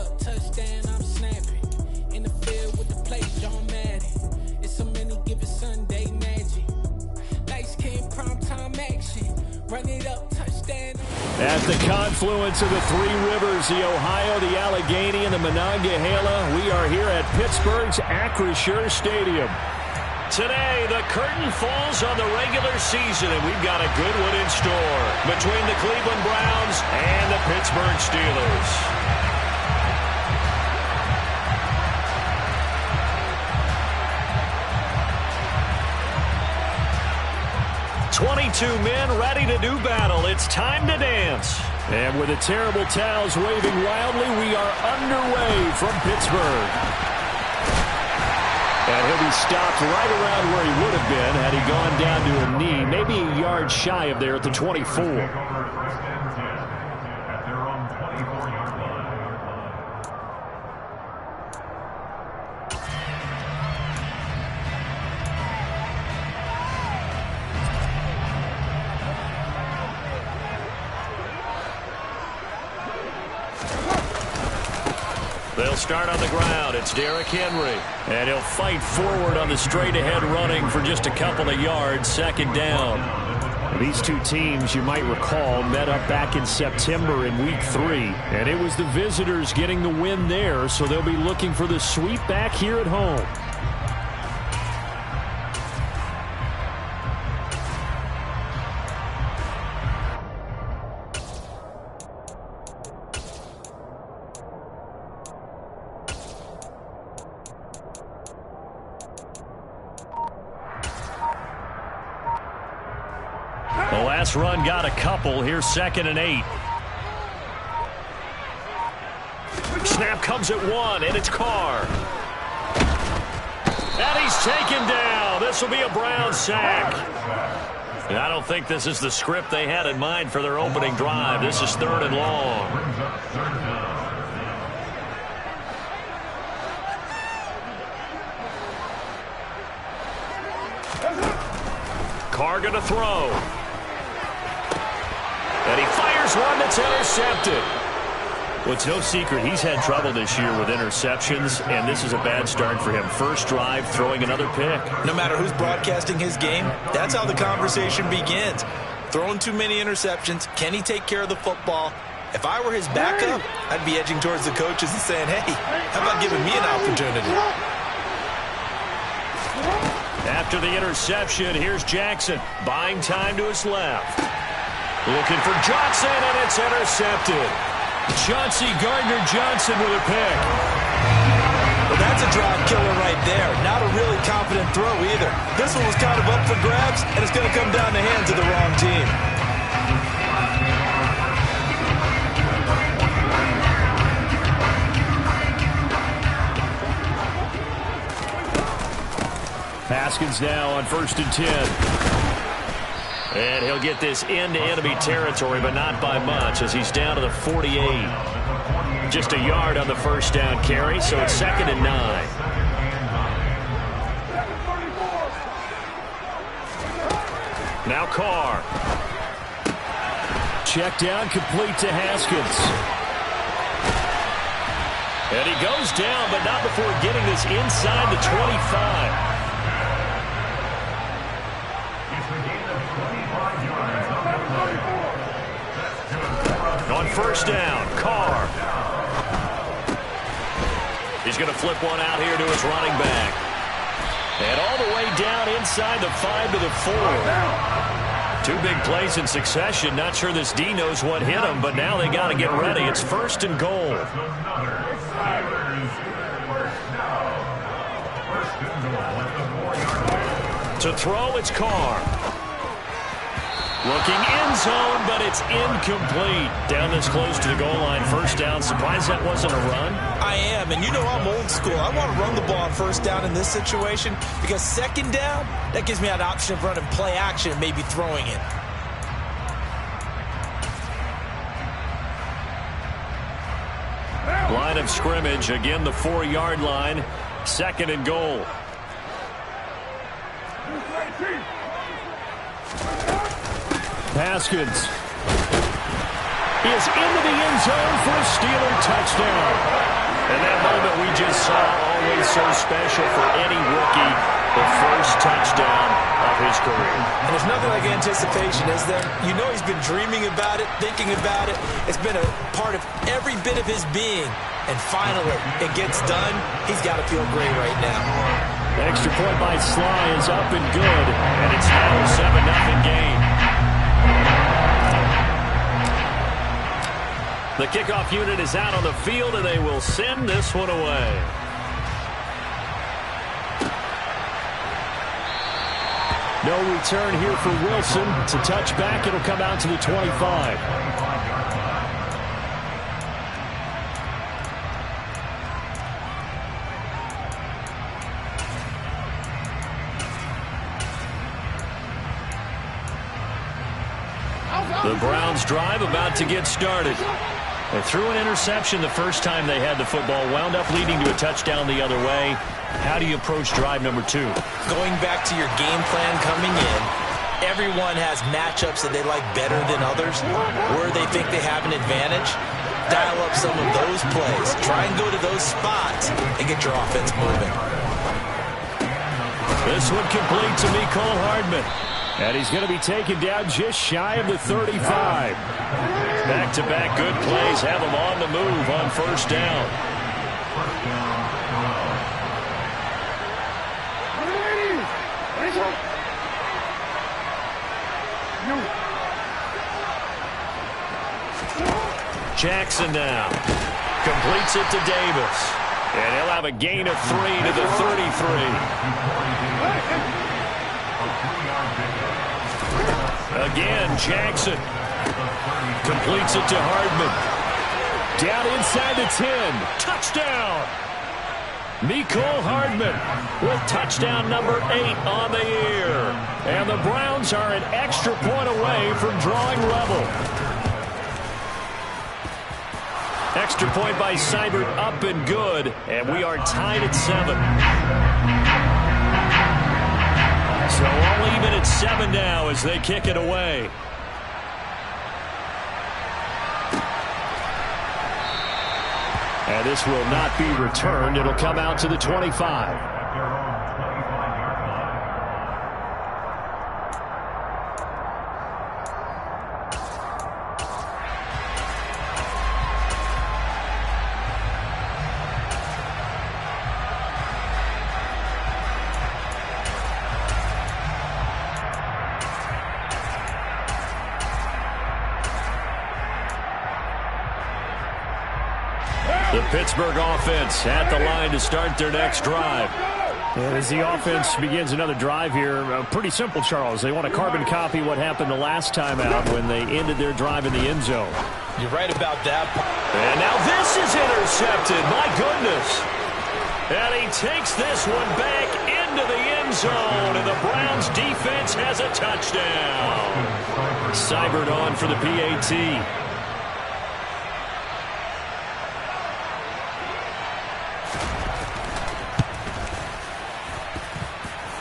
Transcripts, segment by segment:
up, touchdown, I'm snapping. In the field with the play, John Madden. It's so many given Sunday magic. Light skin, prime time action. Run it up, touchdown. At the confluence of the three rivers, the Ohio, the Allegheny, and the Monongahela, we are here at Pittsburgh's Acrisure Stadium. Today, the curtain falls on the regular season, and we've got a good one in store between the Cleveland Browns and the Pittsburgh Steelers. 22 men ready to do battle. It's time to dance. And with the terrible towels waving wildly, we are underway from Pittsburgh. And he'll be stopped right around where he would have been had he gone down to a knee, maybe a yard shy of there at the 24. They'll start on the ground. It's Derrick Henry. And he'll fight forward on the straight-ahead running for just a couple of yards, second down. These two teams, you might recall, met up back in September in Week 3. And it was the visitors getting the win there, so they'll be looking for the sweep back here at home. The last run got a couple. Here's 2nd and 8. Snap comes at 1, and it's Carr. And he's taken down. This will be a Brown sack. And I don't think this is the script they had in mind for their opening drive. This is 3rd and long. Carr going to throw. And he fires one that's intercepted. Well, it's no secret he's had trouble this year with interceptions, and this is a bad start for him. First drive, throwing another pick. No matter who's broadcasting his game, that's how the conversation begins. Throwing too many interceptions, can he take care of the football? If I were his backup, I'd be edging towards the coaches and saying, hey, how about giving me an opportunity? After the interception, here's Jackson. Buying time to his left. Looking for Johnson, and it's intercepted. Chauncey Gardner-Johnson with a pick. Well, that's a drive killer right there. Not a really confident throw either. This one was kind of up for grabs, and it's going to come down the hands of the wrong team. Haskins now on 1st and 10. And he'll get this into enemy territory, but not by much, as he's down to the 48. Just a yard on the first down carry, so it's 2nd and 9. Now Carr. Check down, complete to Haskins. And he goes down, but not before getting this inside the 25. On first down, Carr. He's going to flip one out here to his running back. And all the way down inside the 5 to the 4. Two big plays in succession. Not sure this D knows what hit him, but now they got to get ready. It's 1st and goal. To throw, it's Carr. Looking end zone, but it's incomplete. Down this close to the goal line. First down. Surprised that wasn't a run? I am, and you know I'm old school. I want to run the ball on first down in this situation because second down, that gives me an option of running play action and maybe throwing it. Line of scrimmage. Again, the 4-yard line. 2nd and goal. Haskins is into the end zone for a Steeler touchdown. And that moment we just saw, always so special for any rookie, the first touchdown of his career. And there's nothing like anticipation, is there? You know he's been dreaming about it, thinking about it. It's been a part of every bit of his being. And finally, it gets done. He's got to feel great right now. The extra point by Sly is up and good. And it's now a 7-0 game. The kickoff unit is out on the field, and they will send this one away. No return here for Wilson. It's a touchback. It'll come out to the 25. The Browns drive about to get started. They threw an interception the first time they had the football, wound up leading to a touchdown the other way. How do you approach drive number 2? Going back to your game plan coming in, everyone has matchups that they like better than others, where they think they have an advantage. Dial up some of those plays. Try and go to those spots and get your offense moving. This one complete to Mecole Hardman. And he's going to be taken down just shy of the 35. Back-to-back good plays have him on the move on first down. Jackson now completes it to Davis. And he'll have a gain of 3 to the 33. Again, Jackson completes it to Hardman. Down inside the 10. Touchdown! Mecole Hardman with touchdown number 8 on the year. And the Browns are an extra point away from drawing level. Extra point by Seibert, up and good. And we are tied at 7. So all even at 7 now as they kick it away. And this will not be returned. It'll come out to the 25. The Pittsburgh offense at the line to start their next drive. And as the offense begins another drive here, pretty simple, Charles. They want to carbon copy what happened the last time out when they ended their drive in the end zone. You're right about that. And now this is intercepted. My goodness. And he takes this one back into the end zone, and the Browns defense has a touchdown. Seibert on for the PAT.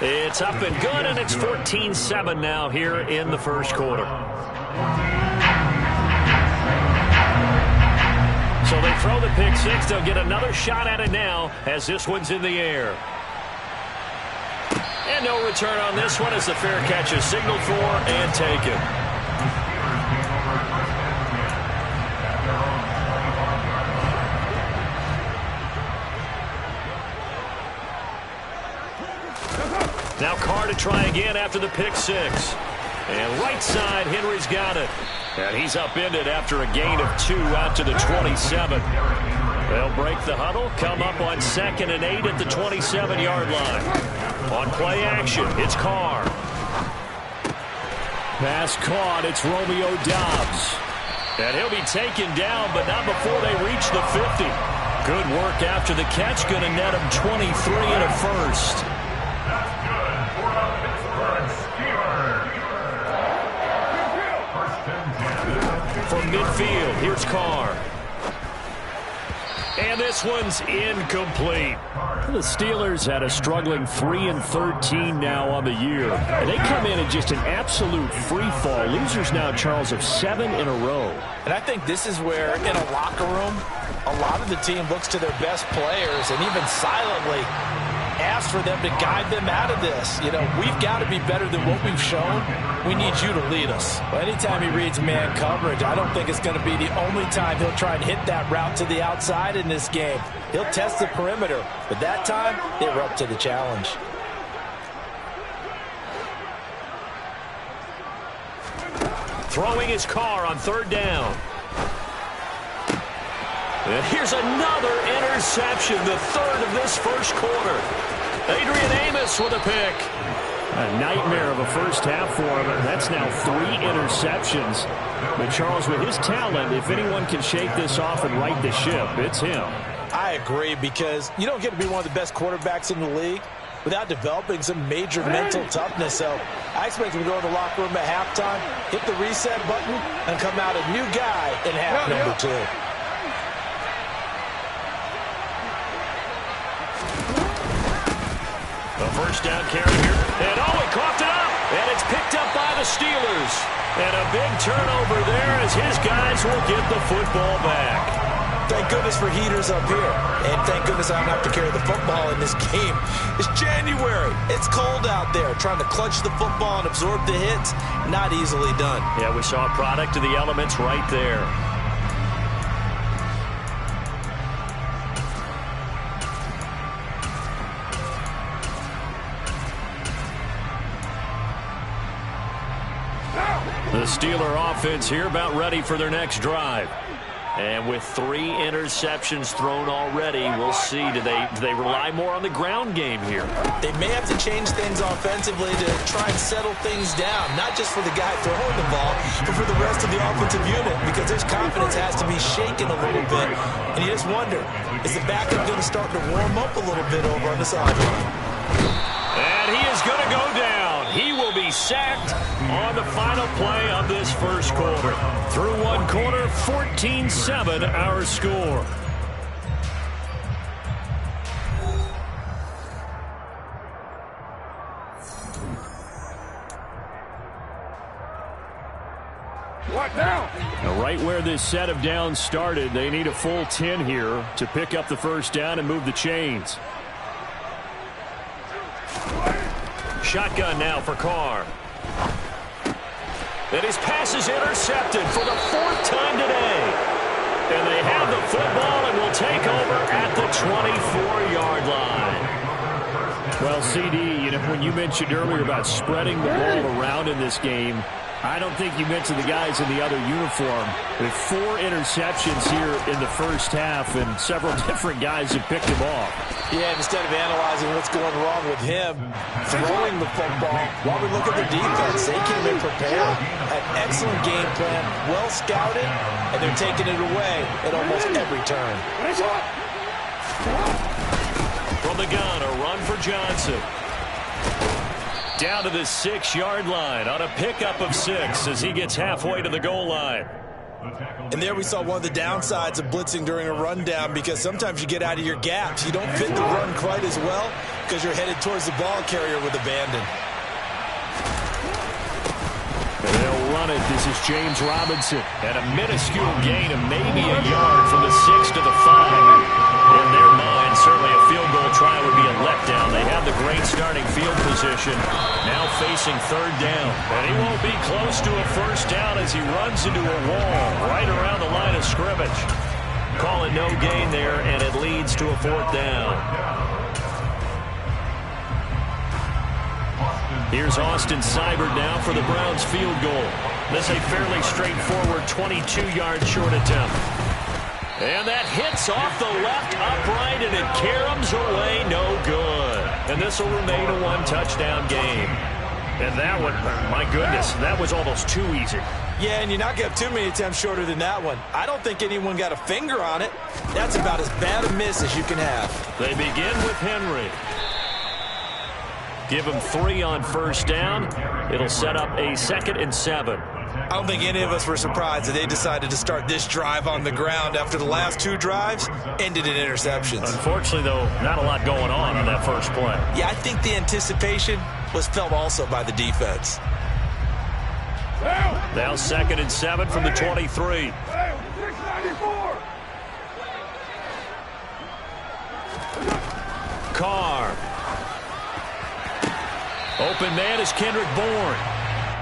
It's up and good, and it's 14-7 now here in the first quarter. So they throw the pick six. They'll get another shot at it now as this one's in the air. And no return on this one as the fair catch is signaled for and taken. Now Carr to try again after the pick six. And right side, Henry's got it. And he's upended after a gain of 2 out to the 27. They'll break the huddle, come up on 2nd and 8 at the 27-yard line. On play action, it's Carr. Pass caught, it's Romeo Doubs. And he'll be taken down, but not before they reach the 50. Good work after the catch, going to net him 23 and a first. From midfield, here's Carr. And this one's incomplete. The Steelers had a struggling 3-13 now on the year. And they come in just an absolute free fall. Losers now, Charles, of 7 in a row. And I think this is where, in a locker room, a lot of the team looks to their best players and even silently asks for them to guide them out of this. You know, we've got to be better than what we've shown. We need you to lead us. Well, anytime he reads man coverage, I don't think it's going to be the only time he'll try and hit that route to the outside in this game. He'll test the perimeter, but that time, they were up to the challenge. Throwing his car on 3rd down. And here's another interception, the 3rd of this first quarter. Adrian Amos with a pick. A nightmare of a first half for him. That's now 3 interceptions. But Charles, with his talent, if anyone can shake this off and right the ship, it's him. I agree, because you don't get to be one of the best quarterbacks in the league without developing some major mental toughness. So I expect him to go in the locker room at halftime, hit the reset button, and come out a new guy in half number 2. The first down carry here. And he coughed it up. And it's picked up by the Steelers. And a big turnover there as his guys will get the football back. Thank goodness for heaters up here. And thank goodness I don't have to carry the football in this game. It's January. It's cold out there. Trying to clutch the football and absorb the hits, not easily done. Yeah, we saw a product of the elements right there. The Steeler offense here about ready for their next drive. And with 3 interceptions thrown already, we'll see. Do they rely more on the ground game here? They may have to change things offensively to try and settle things down, not just for the guy throwing the ball, but for the rest of the offensive unit, because their confidence has to be shaken a little bit. And you just wonder, is the backup going to start to warm up a little bit over on the sideline? And he is going to go down. He will be sacked on the final play of this first quarter. Through one quarter, 14-7 our score. What now? Now, right where this set of downs started, they need a full 10 here to pick up the first down and move the chains. Shotgun now for Carr. And his pass is intercepted for the 4th time today. And they have the football and will take over at the 24-yard line. Well, CD, you know, when you mentioned earlier about spreading the ball around in this game, I don't think you mentioned the guys in the other uniform. With 4 interceptions here in the first half, and several different guys have picked them off. Yeah, instead of analyzing what's going wrong with him throwing the football, while we look at the defense, they came in prepared, an excellent game plan, well scouted, and they're taking it away at almost every turn. From the gun, a run for Johnson. Down to the 6-yard line on a pickup of 6 as he gets halfway to the goal line. And there we saw one of the downsides of blitzing during a rundown, because sometimes you get out of your gaps. You don't fit the run quite as well because you're headed towards the ball carrier with abandon. And they'll run it. This is James Robinson. And a minuscule gain of maybe a yard from the 6 to the 5. In their mind, certainly a field goal try would be a letdown. They have the great starting field position. Now facing 3rd down. And he won't be close to a first down as he runs into a wall right around the line of scrimmage. Call it no gain there, and it leads to a 4th down. Here's Austin Seibert now for the Browns field goal. This a fairly straightforward 22-yard short attempt. And that hits off the left upright, and it caroms away, no good. And this will remain a 1-touchdown game. And that one, my goodness, that was almost too easy. Yeah, and you're not going to have too many attempts shorter than that one. I don't think anyone got a finger on it. That's about as bad a miss as you can have. They begin with Henry. Give him 3 on first down. It'll set up a 2nd and 7. I don't think any of us were surprised that they decided to start this drive on the ground after the last 2 drives ended in interceptions. Unfortunately, though, not a lot going on that first play. Yeah, I think the anticipation was felt also by the defense. Now 2nd and 7 from the 23. Carr. Open man is Kendrick Bourne.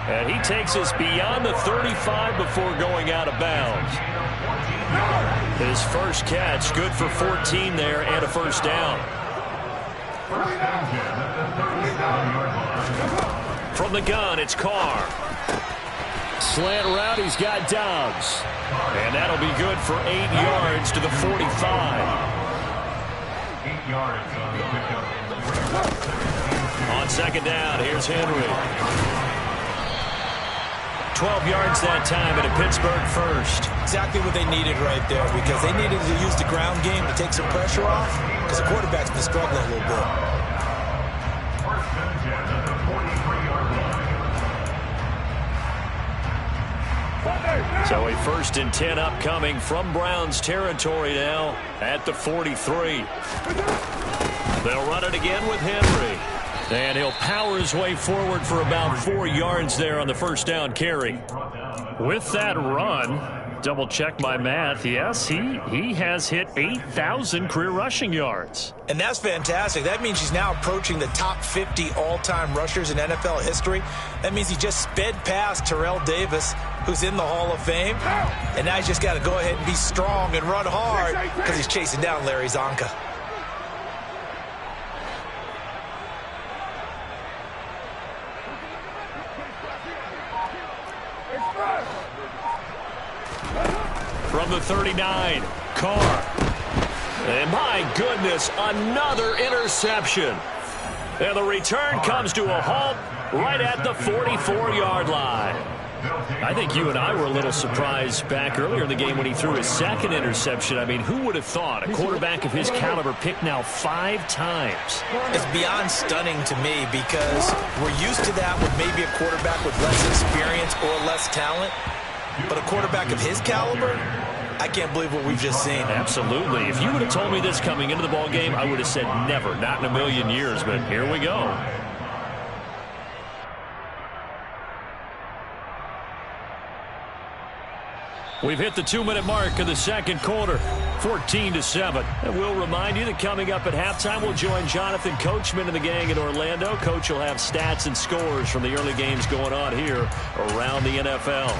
And he takes us beyond the 35 before going out of bounds. His first catch, good for 14 there and a first down. From the gun, it's Carr. Slant route, he's got Dobbs. And that'll be good for 8 yards to the 45. 8 yards on the pickup. On 2nd down, here's Henry. 12 yards that time and a Pittsburgh first. Exactly what they needed right there, because they needed to use the ground game to take some pressure off, because the quarterback's been struggling a little bit. So a 1st and 10 upcoming from Browns territory now at the 43. They'll run it again with Henry. And he'll power his way forward for about 4 yards there on the first down carry. With that run, double check my math. Yes, he has hit 8,000 career rushing yards. And that's fantastic. That means he's now approaching the top 50 all-time rushers in NFL history. That means he just sped past Terrell Davis, who's in the Hall of Fame. And now he's just got to go ahead and be strong and run hard because he's chasing down Larry Zonka. From the 39, Carr. And my goodness, another interception. And the return comes to a halt right at the 44-yard line. I think you and I were a little surprised back earlier in the game when he threw his 2nd interception. I mean, who would have thought a quarterback of his caliber picked now 5 times? It's beyond stunning to me, because we're used to that with maybe a quarterback with less experience or less talent. But a quarterback of his caliber, I can't believe what we've just seen. Absolutely. If you would have told me this coming into the ball game, I would have said never, not in a million years. But here we go. We've hit the 2-minute mark of the 2nd quarter, 14-7. And we'll remind you that coming up at halftime, we'll join Jonathan Coachman and the gang in Orlando. Coach will have stats and scores from the early games going on here around the NFL.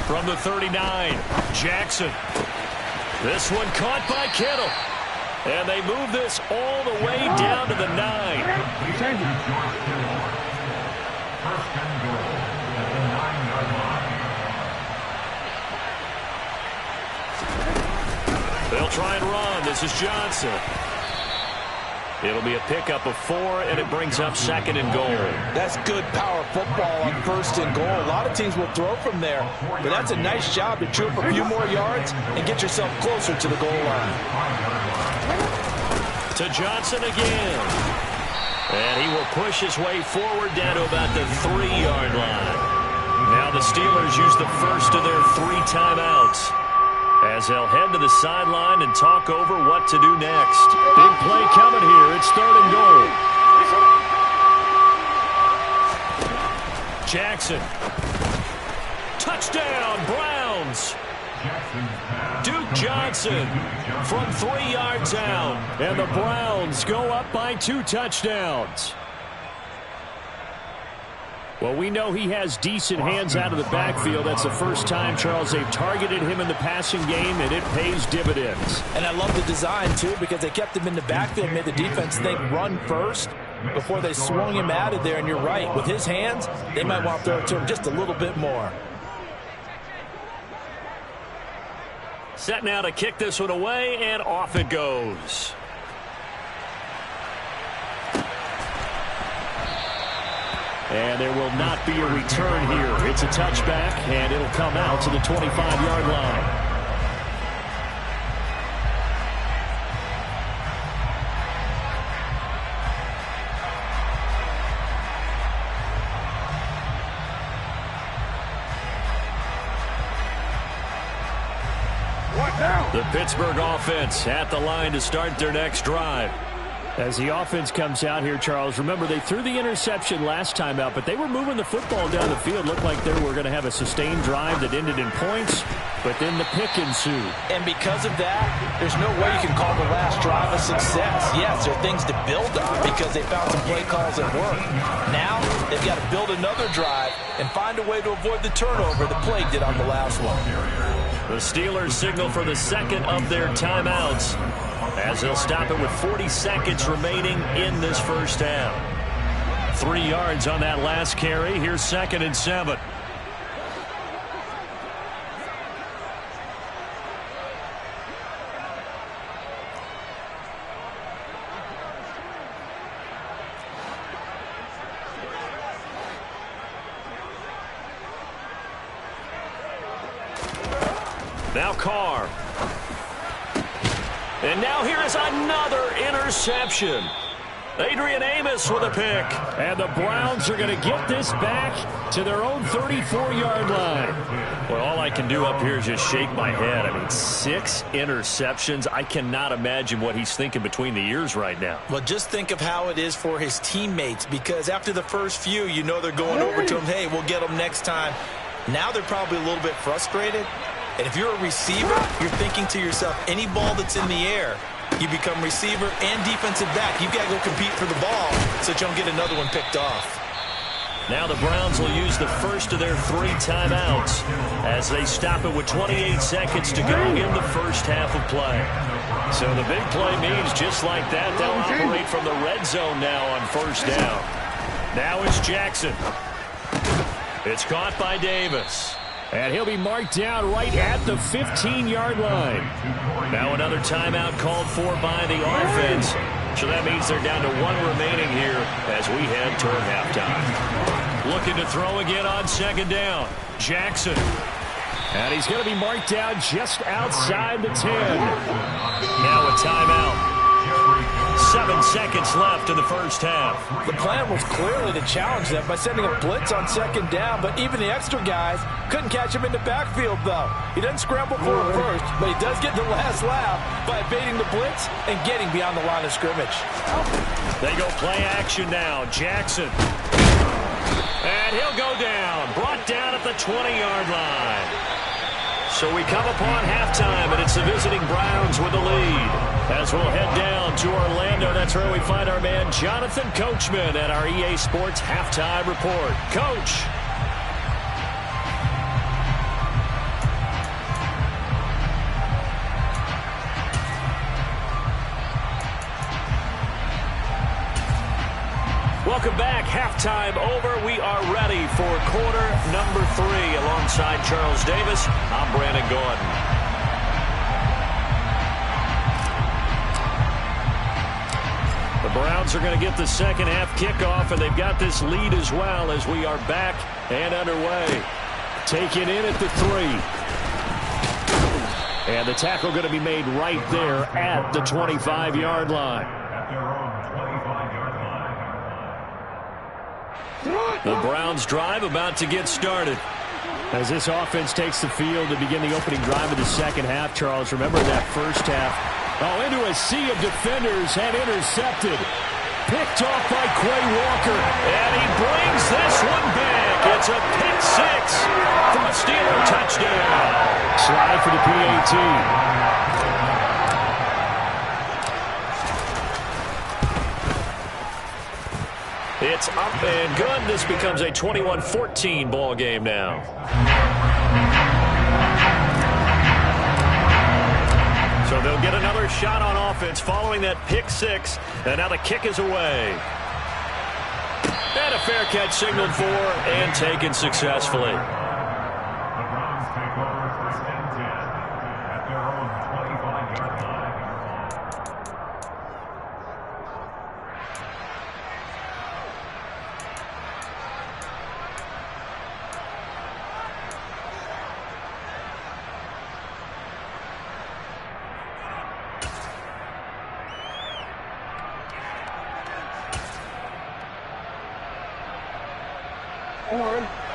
From the 39, Jackson. This one caught by Kittle. And they move this all the way down to the 9. They'll try and run. This is Johnson. It'll be a pickup of 4, and it brings up 2nd and goal. That's good power football on 1st and goal. A lot of teams will throw from there, but that's a nice job to chew up a few more yards and get yourself closer to the goal line. To Johnson again. And he will push his way forward down to about the 3-yard line. Now the Steelers use the first of their 3 timeouts, as they'll head to the sideline and talk over what to do next. Big play coming here. It's 3rd and goal. Jackson. Touchdown, Browns. Duke Johnson from 3 yards out. And the Browns go up by 2 touchdowns. Well, we know he has decent hands out of the backfield. That's the first time, Charles, they've targeted him in the passing game, and it pays dividends. And I love the design, too, because they kept him in the backfield, made the defense think run first before they swung him out of there. And you're right, with his hands, they might want to throw it to him just a little bit more. Set now to kick this one away, and off it goes. And there will not be a return here. It's a touchback, and it'll come out to the 25-yard line. The Pittsburgh offense at the line to start their next drive. As the offense comes out here, Charles, remember they threw the interception last time out, but they were moving the football down the field. Looked like they were going to have a sustained drive that ended in points, but then the pick ensued. And because of that, there's no way you can call the last drive a success. Yes, there are things to build on because they found some play calls that work. Now, they've got to build another drive and find a way to avoid the turnover that plagued it on the last one. The Steelers signal for the second of their timeouts, as they'll stop it with 40 seconds remaining in this first half. 3 yards on that last carry. Here's 2nd and 7. Now Carr. And now here is another interception. Adrian Amos with a pick. And the Browns are going to get this back to their own 34-yard line. Well, all I can do up here is just shake my head. I mean, 6 interceptions. I cannot imagine what he's thinking between the ears right now. Well, just think of how it is for his teammates, because after the first few, you know they're going over to him, hey, we'll get them next time. Now they're probably a little bit frustrated. And if you're a receiver, you're thinking to yourself, any ball that's in the air, you become receiver and defensive back. You've got to go compete for the ball so that you don't get another one picked off. Now the Browns will use the first of their 3 timeouts as they stop it with 28 seconds to go in the first half of play. So the big play means just like that, they'll operate from the red zone now on first down. Now it's Jackson. It's caught by Davis. And he'll be marked down right at the 15-yard line. Now another timeout called for by the offense. So that means they're down to 1 remaining here as we head toward halftime. Looking to throw again on 2nd down. Jackson. And he's going to be marked down just outside the 10. Now a timeout. 7 seconds left in the first half. The plan was clearly to challenge them by sending a blitz on 2nd down, but even the extra guys couldn't catch him in the backfield, though. He doesn't scramble for it first, but he does get the last laugh by evading the blitz and getting beyond the line of scrimmage. They go play action now. Jackson. And he'll go down. Brought down at the 20-yard line. So we come upon halftime, and it's the visiting Browns with the lead. As we'll head down to Orlando, that's where we find our man Jonathan Coachman at our EA Sports Halftime Report. Coach. Welcome back. Halftime over. We are ready for quarter number 3. Alongside Charles Davis, I'm Brandon Gordon. The Browns are going to get the second half kickoff, and they've got this lead as well as we are back and underway. Taken in at the 3. And the tackle going to be made right there at the 25-yard line. The Browns drive about to get started. As this offense takes the field to begin the opening drive of the second half, Charles, remember that first half. Oh, into a sea of defenders and intercepted. Picked off by Quay Walker. And he brings this one back. It's a pick 6 from a Steeler touchdown. Slide for the PAT. It's up and good. This becomes a 21-14 ball game now. So they'll get another shot on offense following that pick 6. And now the kick is away. And a fair catch signaled for and taken successfully. The Browns take over first and 10 at their own 25-yard line.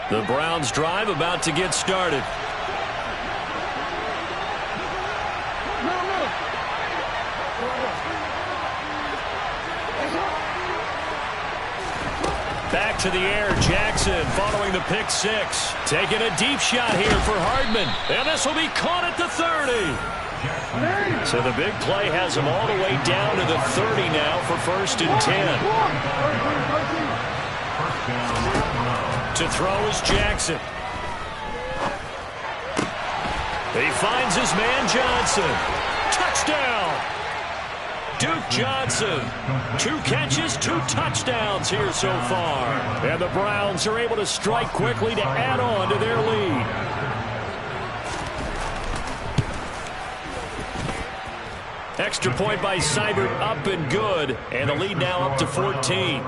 The Browns drive about to get started. to the air. Jackson following the pick six. Taking a deep shot here for Hardman. And this will be caught at the 30. So the big play has him all the way down to the 30 now for 1st and 10. To throw is Jackson. He finds his man Johnson. Touchdown! Duke Johnson. 2 catches, 2 touchdowns here so far. And the Browns are able to strike quickly to add on to their lead. Extra point by Seibert, up and good. And the lead now up to 14.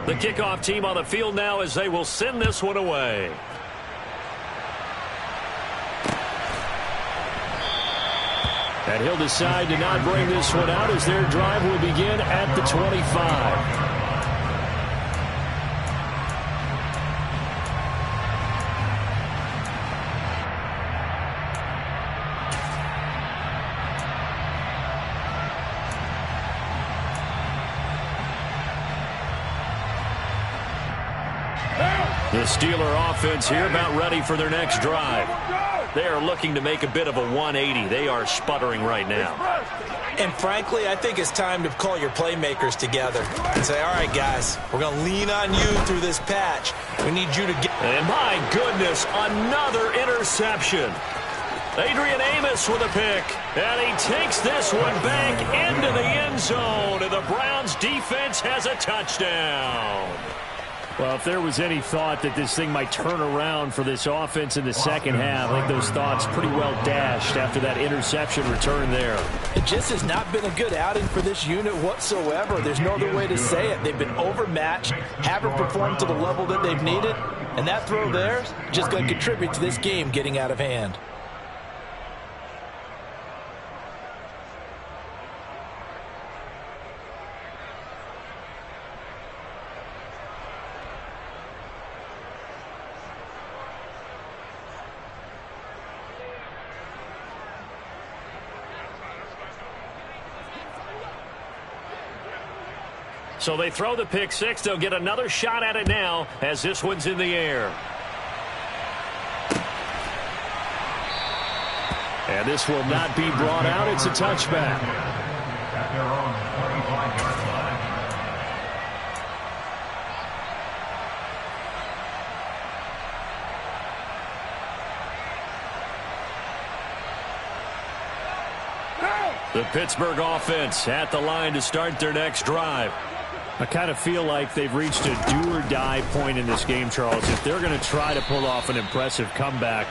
The kickoff team on the field now as they will send this one away. And he'll decide to not bring this one out as their drive will begin at the 25. The Steeler offense here about ready for their next drive. They are looking to make a bit of a 180. They are sputtering right now. And frankly, I think it's time to call your playmakers together and say, all right, guys, we're going to lean on you through this patch. We need you to get... And my goodness, another interception. Adrian Amos with a pick. And he takes this one back into the end zone. And the Browns defense has a touchdown. Well, if there was any thought that this thing might turn around for this offense in the second half, I think those thoughts pretty well dashed after that interception return there. It just has not been a good outing for this unit whatsoever. There's no other way to say it. They've been overmatched, haven't performed to the level that they've needed, and that throw there is just going to contribute to this game getting out of hand. So they throw the pick six. They'll get another shot at it now as this one's in the air. And this will not be brought out. It's a touchback. At their own 25-yard line. The Pittsburgh offense at the line to start their next drive. I kind of feel like they've reached a do-or-die point in this game, Charles. If they're going to try to pull off an impressive comeback,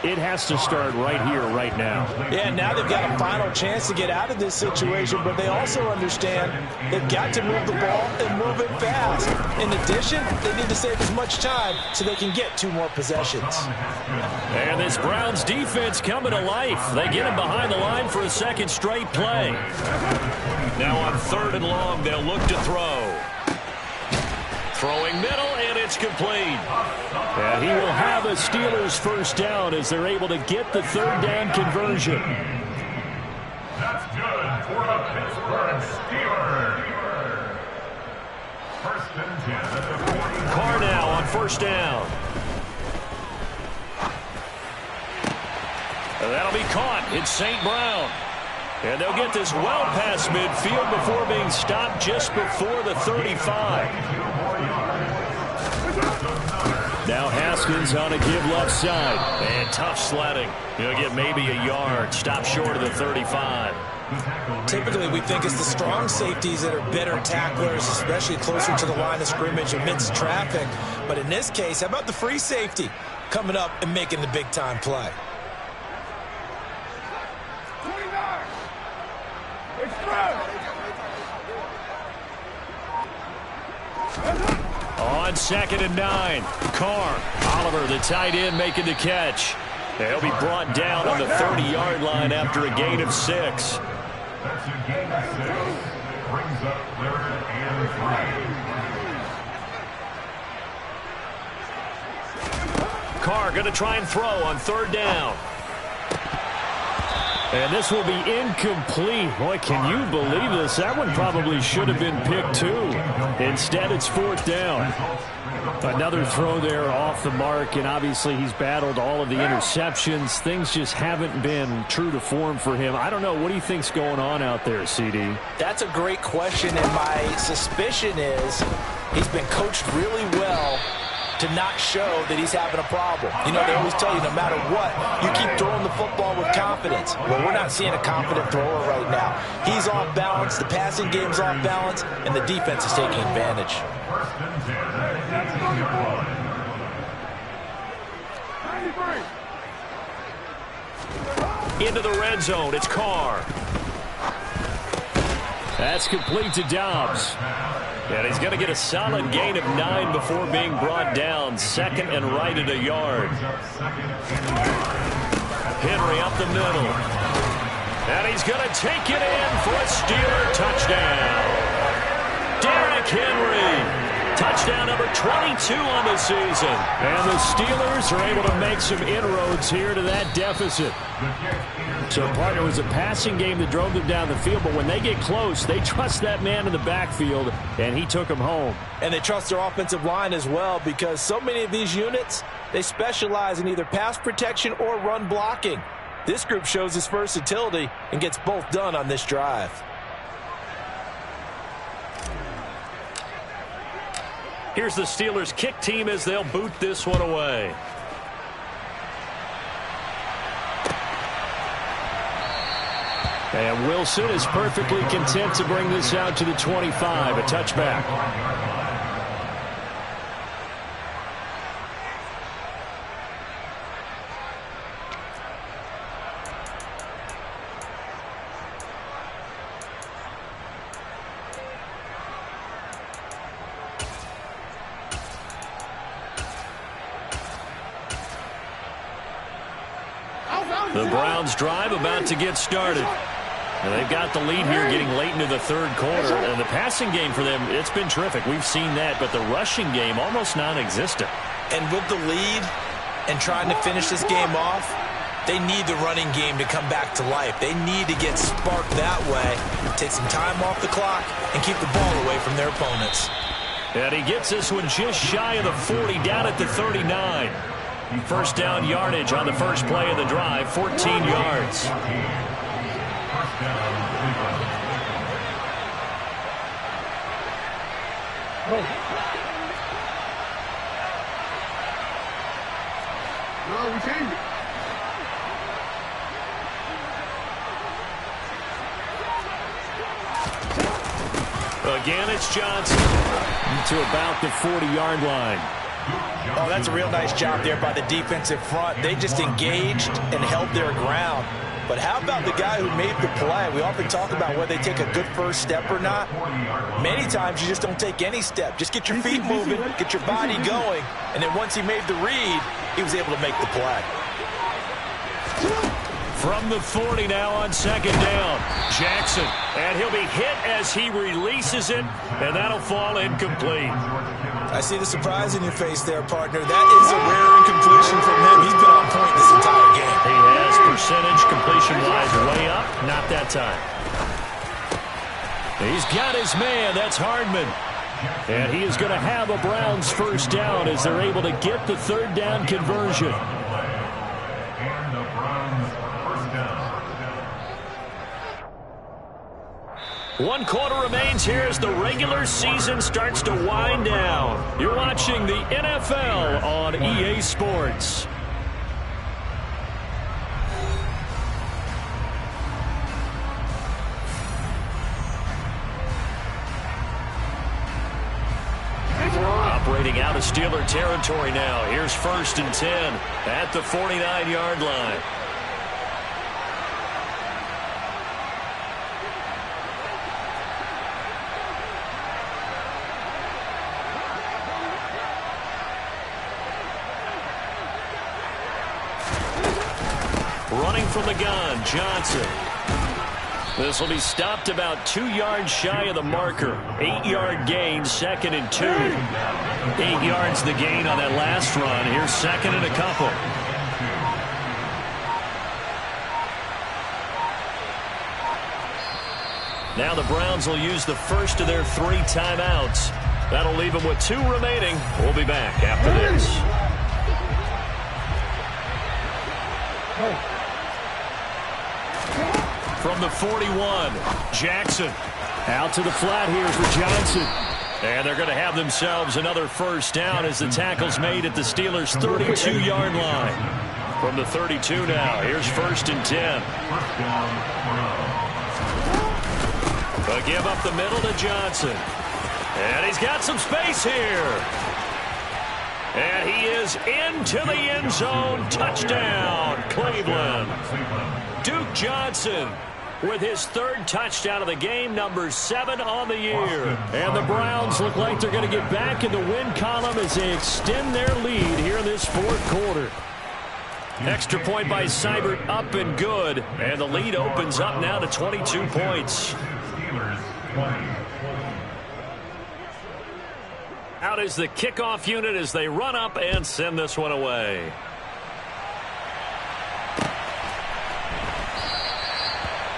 it has to start right here, right now. Yeah, now they've got a final chance to get out of this situation, but they also understand they've got to move the ball and move it fast. In addition, they need to save as much time so they can get 2 more possessions. And this Browns defense coming to life. They get him behind the line for a second straight play. Now on 3rd and long, they'll look to throw. Throwing middle, and it's complete. And he will have a Steelers first down as they're able to get the 3rd down conversion. That's good for the Pittsburgh Steelers. 1st and 10 at the 40. Carr now on 1st down. And that'll be caught. It's St. Brown. And they'll get this well past midfield before being stopped just before the 35. Now Haskins on a give left side. And tough sledding. He'll get maybe a yard. Stop short of the 35. Typically, we think it's the strong safeties that are better tacklers, especially closer to the line of scrimmage amidst traffic. But in this case, how about the free safety coming up and making the big-time play? On 2nd and 9, Carr. Oliver, the tight end, making the catch. He'll be brought down on the 30-yard line after a gain of 6. That's a gain of 6. Brings up 3rd and 3. Carr going to try and throw on 3rd down. And this will be incomplete. Boy, can you believe this? That one probably should have been picked too. Instead, it's 4th down. Another throw there off the mark, and obviously he's battled all of the interceptions. Things just haven't been true to form for him. I don't know. What do you think's going on out there, CD? That's a great question, and my suspicion is he's been coached really well to not show that he's having a problem. You know, they always tell you no matter what, you keep throwing the football with confidence. Well, we're not seeing a confident thrower right now. He's off balance, the passing game's off balance, and the defense is taking advantage. Into the red zone, it's Carr. That's complete to Dobbs. And he's going to get a solid gain of 9 before being brought down. 2nd and right at a yard. Henry up the middle. And he's going to take it in for a Steeler touchdown. Derrick Henry. Touchdown number 22 on the season. And the Steelers are able to make some inroads here to that deficit. So, partner, it was a passing game that drove them down the field, but when they get close, they trust that man in the backfield, and he took them home. And they trust their offensive line as well, because so many of these units, they specialize in either pass protection or run blocking. This group shows its versatility and gets both done on this drive. Here's the Steelers' kick team as they'll boot this one away. And Wilson is perfectly content to bring this out to the 25, a touchback. The Browns drive about to get started. And they've got the lead here getting late into the 3rd quarter. And the passing game for them, it's been terrific. We've seen that. But the rushing game, almost non-existent. And with the lead and trying to finish this game off, they need the running game to come back to life. They need to get sparked that way, take some time off the clock, and keep the ball away from their opponents. And he gets this one just shy of the 40, down at the 39. 1st down yardage on the first play of the drive, 14 yards. No, we changed it. Again, it's Johnson. To about the 40-yard line. Oh, that's a real nice job there by the defensive front. They just engaged and held their ground. But how about the guy who made the play? We often talk about whether they take a good first step or not. Many times you just don't take any step. Just get your feet moving, get your body going, and then once he made the read, he was able to make the play. From the 40 now on 2nd down. Jackson, and he'll be hit as he releases it, and that'll fall incomplete. I see the surprise in your face there, partner. That is a rare incompletion from him. He's been on point this entire game. He has percentage completion-wise way up. Not that time. He's got his man. That's Hardman. And he is going to have a Browns 1st down as they're able to get the 3rd down conversion. And the Browns first down. 1 quarter remains here as the regular season starts to wind down. You're watching the NFL on EA Sports. Operating out of Steeler territory now. Here's 1st and 10 at the 49-yard line. Running from the gun, Johnson. This will be stopped about 2 yards shy of the marker. 8-yard gain, 2nd and 2. 8 yards the gain on that last run. Here's 2nd and a couple. Now the Browns will use the first of their 3 timeouts. That'll leave them with 2 remaining. We'll be back after this. From the 41, Jackson. Out to the flat here for Johnson. And they're going to have themselves another first down as the tackle's made at the Steelers' 32-yard line. From the 32 now, here's 1st and 10. A give up the middle to Johnson. And he's got some space here. And he is into the end zone. Touchdown, Cleveland. Duke Johnson with his 3rd touchdown of the game, number 7 on the year. And the Browns look like they're going to get back in the win column as they extend their lead here in this 4th quarter. Extra point by Seibert, up and good. And the lead opens up now to 22 points. Out is the kickoff unit as they run up and send this one away.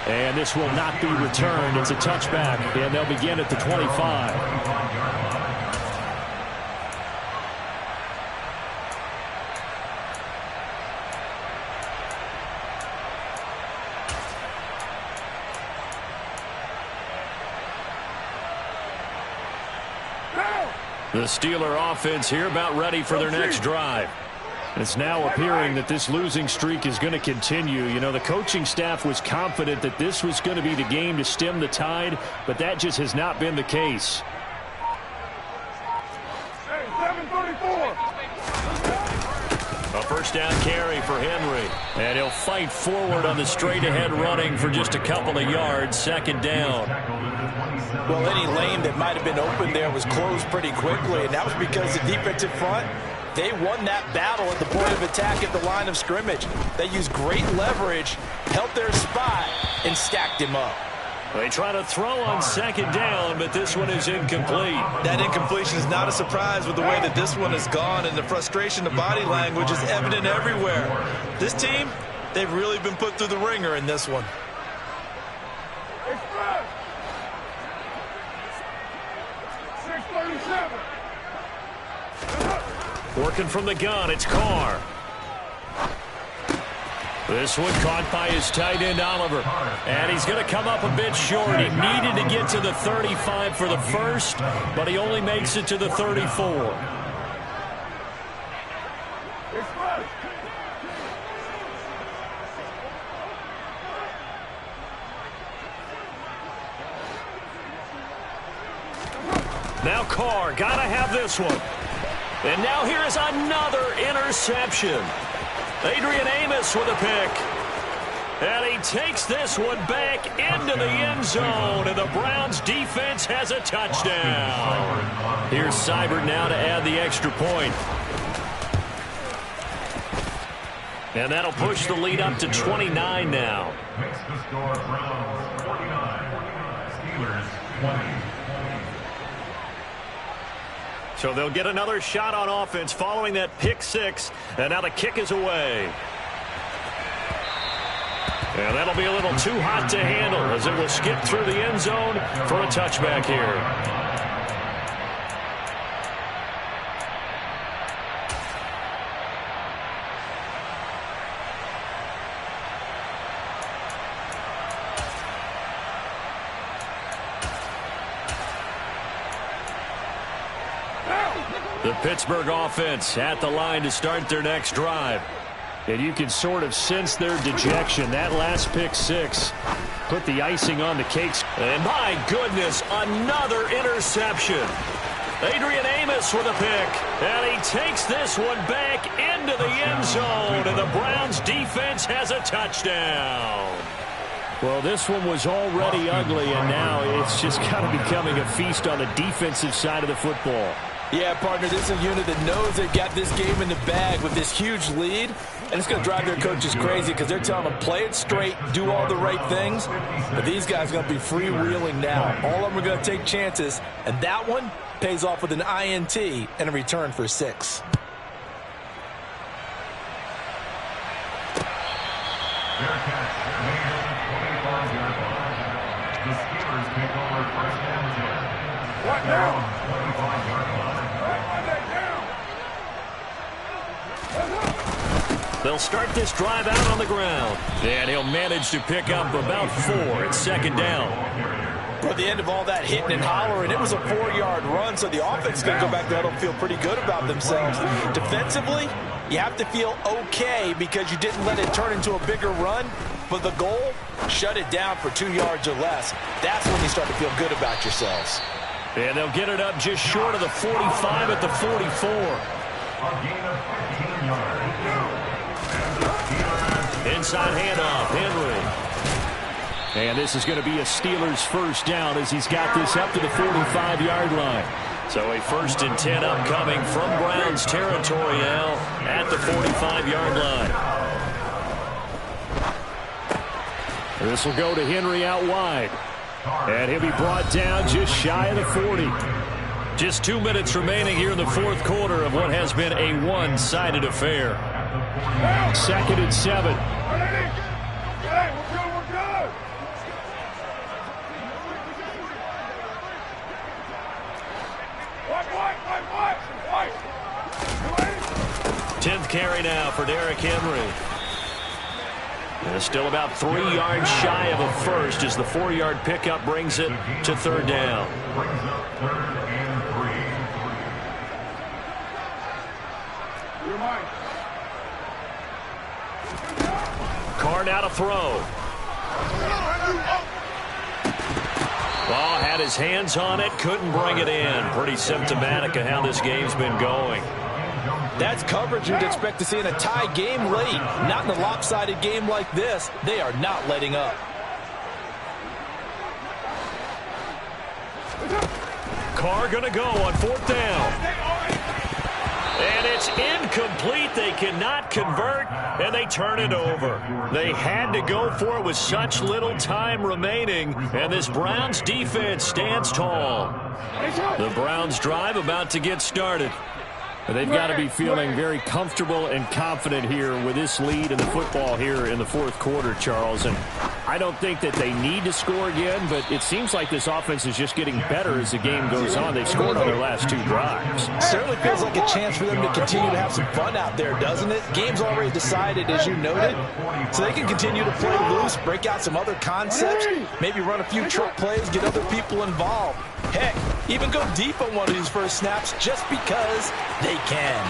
And this will not be returned. It's a touchback, and they'll begin at the 25. The Steeler offense here about ready for their next drive. It's now appearing that this losing streak is going to continue. You know, the coaching staff was confident that this was going to be the game to stem the tide, but that just has not been the case. A first down carry for Henry. And he'll fight forward on the straight-ahead running for just a couple of yards. 2nd down. Well, any lane that might have been open there was closed pretty quickly, and that was because the defensive front, they won that battle at the point of attack at the line of scrimmage. They used great leverage, held their spot, and stacked him up. They try to throw on 2nd down, but this one is incomplete. That incompletion is not a surprise with the way that this one has gone, and the frustration of body language is evident everywhere. This team, they've really been put through the ringer in this one. Working from the gun, it's Carr. This one caught by his tight end, Oliver. And he's going to come up a bit short. He needed to get to the 35 for the first, but he only makes it to the 34. Now Carr, got to have this one. And now here is another interception. Adrian Amos with a pick. And he takes this one back into the end zone, and the Browns defense has a touchdown. Here's Seibert now to add the extra point. And that'll push the lead up to 29 now. Makes the score Browns 49, Steelers 20. So they'll get another shot on offense following that pick 6. And now the kick is away. And that'll be a little too hot to handle as it will skip through the end zone for a touchback here. The Pittsburgh offense at the line to start their next drive. And you can sort of sense their dejection. That last pick 6 put the icing on the cakes. And my goodness, another interception. Adrian Amos with a pick. And he takes this one back into the end zone. And the Browns defense has a touchdown. Well, this one was already ugly, and now it's just kind of becoming a feast on the defensive side of the football. Yeah, partner, this is a unit that knows they've got this game in the bag with this huge lead, and it's going to drive their coaches crazy because they're telling them, play it straight, do all the right things, but these guys are going to be freewheeling now. All of them are going to take chances, and that one pays off with an INT and a return for 6. Their catch made at the 25-yard line. The Steelers Steelers take over first and 10. What now? 25-yard line. They'll start this drive out on the ground. And he'll manage to pick up about 4 at second down. At the end of all that hitting and hollering, it was a 4-yard run, so the offense is going to go back there and feel pretty good about themselves. Defensively, you have to feel okay because you didn't let it turn into a bigger run, but the goal, shut it down for 2 yards or less. That's when you start to feel good about yourselves. And they'll get it up just short of the 45 at the 44. A gain of 15 yards. Inside handoff, Henry. And this is going to be a Steelers first down as he's got this up to the 45-yard line. So a 1st and 10 upcoming from Browns territory now at the 45-yard line. This will go to Henry out wide. And he'll be brought down just shy of the 40. Just 2 minutes remaining here in the fourth quarter of what has been a one-sided affair. 2nd and 7. Tenth carry now for Derrick Henry. And still about 3 yards shy of a first as the 4-yard pickup brings it to 3rd down. Brings up 3rd and 3. Carr now to throw. Ball had his hands on it, couldn't bring it in. Pretty symptomatic of how this game's been going. That's coverage you'd expect to see in a tie game late. Not in a lopsided game like this. They are not letting up. Carr going to go on 4th down. And it's incomplete. They cannot convert, and they turn it over. They had to go for it with such little time remaining, and this Browns defense stands tall. The Browns drive about to get started. They've got to be feeling very comfortable and confident here with this lead in the football here in the fourth quarter, Charles. And I don't think that they need to score again, but it seems like this offense is just getting better as the game goes on. They've scored on their last 2 drives. Certainly feels like a chance for them to continue to have some fun out there, doesn't it? Game's already decided, as you noted, so they can continue to play loose, break out some other concepts, maybe run a few trick plays, get other people involved. Heck, even go deep on one of these first snaps just because they can.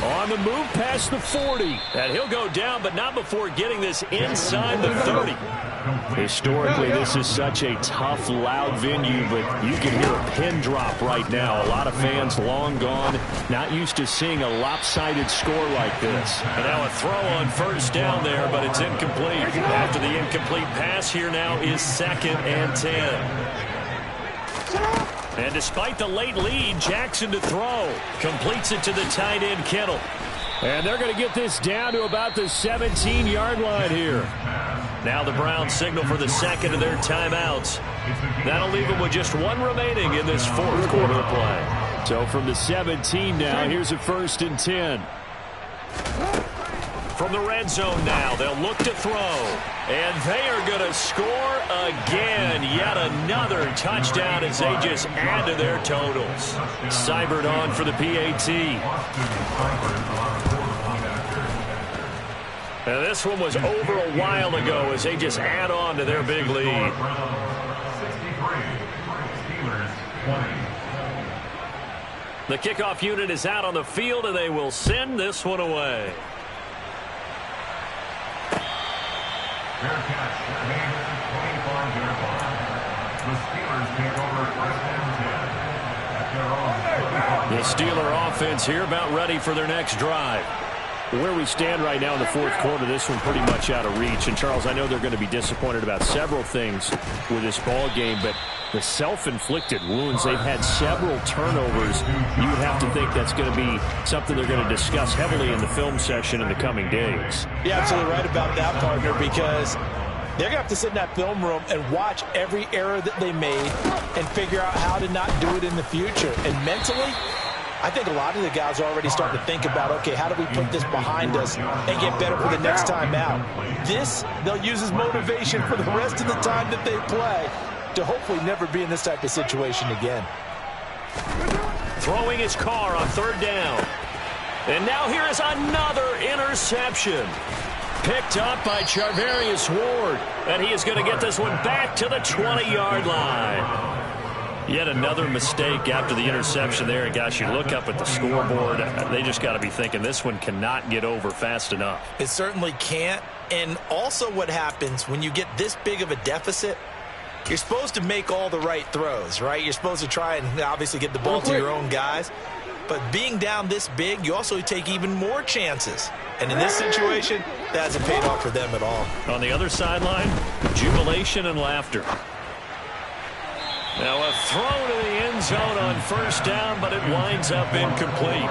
On the move past the 40. And he'll go down, but not before getting this inside the 30. Historically, this is such a tough, loud venue, but you can hear a pin drop right now. A lot of fans long gone, not used to seeing a lopsided score like this. And now a throw on 1st down there, but it's incomplete. After the incomplete pass, here now is 2nd and 10. And despite the late lead, Jackson to throw. Completes it to the tight end, Kittle. And they're going to get this down to about the 17-yard line here. Now the Browns signal for the 2nd of their timeouts. That'll leave them with just 1 remaining in this fourth quarter of play. So from the 17 now, here's a 1st and 10. From the red zone now, they'll look to throw. And they are going to score again. Yet another touchdown as they just add to their totals. Seibert on for the PAT. And this one was over a while ago as they just add on to their big lead. 63, The kickoff unit is out on the field, and they will send this one away. fair catch made at the 25-yard line. The Steelers take over first and 10 at their own 25. The Steeler offense here about ready for their next drive. Where we stand right now in the fourth quarter, this one pretty much out of reach. And, Charles, I know they're going to be disappointed about several things with this ball game, but the self-inflicted wounds, they've had several turnovers. You would have to think that's going to be something they're going to discuss heavily in the film session in the coming days. You're absolutely right about that, partner, because they're going to have to sit in that film room and watch every error that they made and figure out how to not do it in the future. And mentally, I think a lot of the guys are already starting to think about, okay, how do we put this behind us and get better for the next time out? This, they'll use as motivation for the rest of the time that they play. to hopefully never be in this type of situation again. Throwing his car on 3rd down. And now here is another interception. Picked up by Charvarius Ward. And he is going to get this one back to the 20-yard line. Yet another mistake after the interception there. And gosh, you look up at the scoreboard. They just got to be thinking this one cannot get over fast enough. It certainly can't. And also what happens when you get this big of a deficit, you're supposed to make all the right throws, right? You're supposed to try and obviously get the ball to your own guys. But being down this big, you also take even more chances. And in this situation, that hasn't paid off for them at all. On the other sideline, jubilation and laughter. Now a throw to the end zone on 1st down, but it winds up incomplete.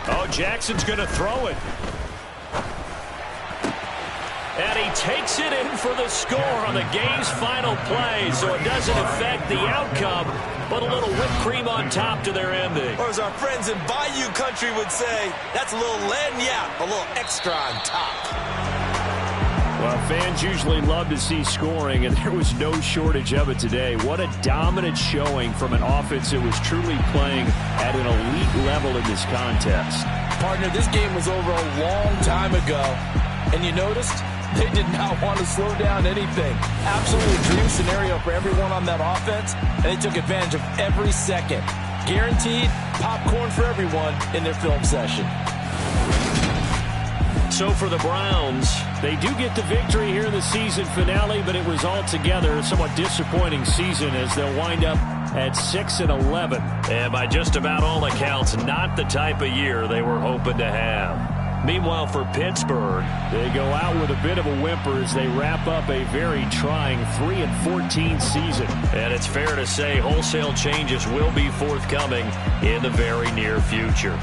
Oh, Jackson's going to throw it. And he takes it in for the score on the game's final play, so it doesn't affect the outcome, but a little whipped cream on top to their ending. Or as our friends in Bayou Country would say, that's a little lagniappe, a little extra on top. Well, fans usually love to see scoring, and there was no shortage of it today. What a dominant showing from an offense that was truly playing at an elite level in this contest. Partner, this game was over a long time ago, and you noticed they did not want to slow down anything. Absolutely dream scenario for everyone on that offense, and they took advantage of every second. Guaranteed popcorn for everyone in their film session. So for the Browns, they do get the victory here in the season finale, but it was altogether a somewhat disappointing season as they'll wind up at 6-11. And by just about all accounts, not the type of year they were hoping to have. Meanwhile, for Pittsburgh, they go out with a bit of a whimper as they wrap up a very trying 3-14 season. And it's fair to say wholesale changes will be forthcoming in the very near future.